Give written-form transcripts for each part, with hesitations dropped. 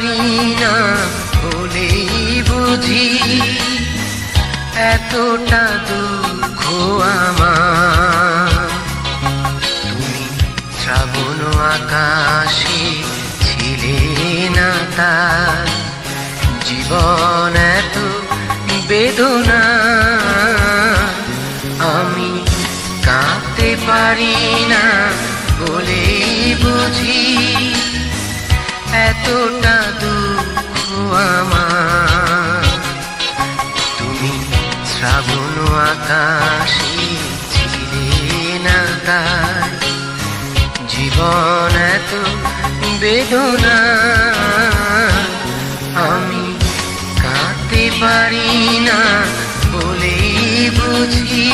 পারি না বলেই বুঝি এতটা দুঃখ আমার। তুমি শ্রাবণ আকাশে ছিলে না, তার জীবন এত বেদনা। আমি কাঁদতে পারি না বলেই বুঝি এতটা দুঃখ আমার। তুমি শ্রাবণ আকাশে ছিলে না, তার জীবন এত বেদনা। আমি কাঁদতে পারি না বলেই বুঝি।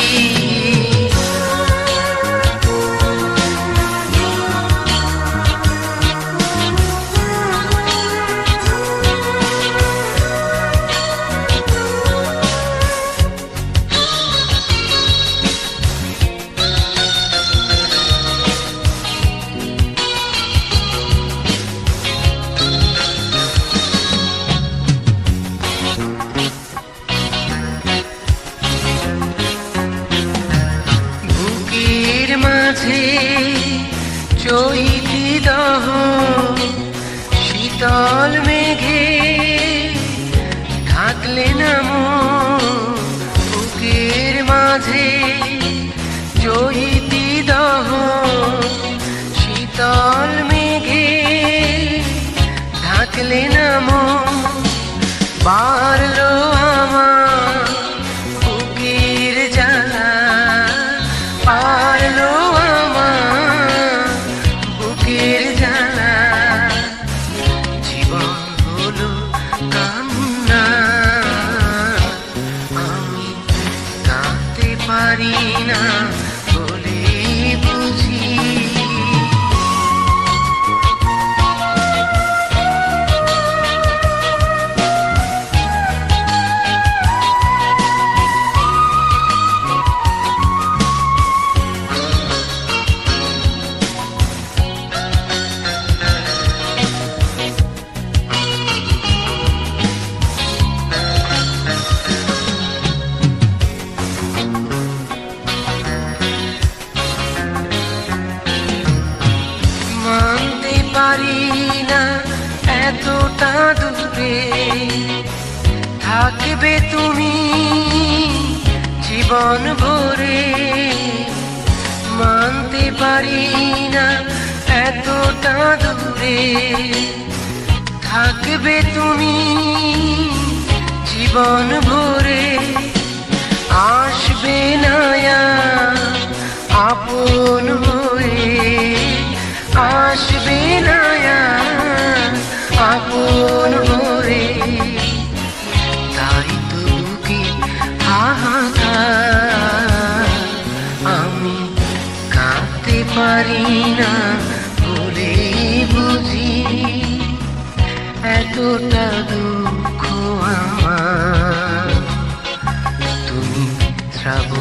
মাঝে চৈতি দহ শীতল মেঘে ঢাকলে না বুকের মাঝে চৈতি দহ শীতল মেঘে ঢাকলে না বাড়লো আমার বুকের জ্বালা। পারলো আমার বুকের জ্বালা। জীবন হলো কান্না, আমি কাঁদতে পারি না বলে বুঝি। মানতে পারি না এতটা দূরে থাকবে তুমি জীবন ভরে। মানতে পারি না এতটা দূরে থাকবে তুমি জীবন ভরে। আসবে না আপন হয়ে, আসবে না আপন হয়ে। তাই তো বুকে হাহাকার, আমি কাঁদতে পারি না বলে বুঝি এতটা দুঃখ আমার। তুমি শ্রাবণ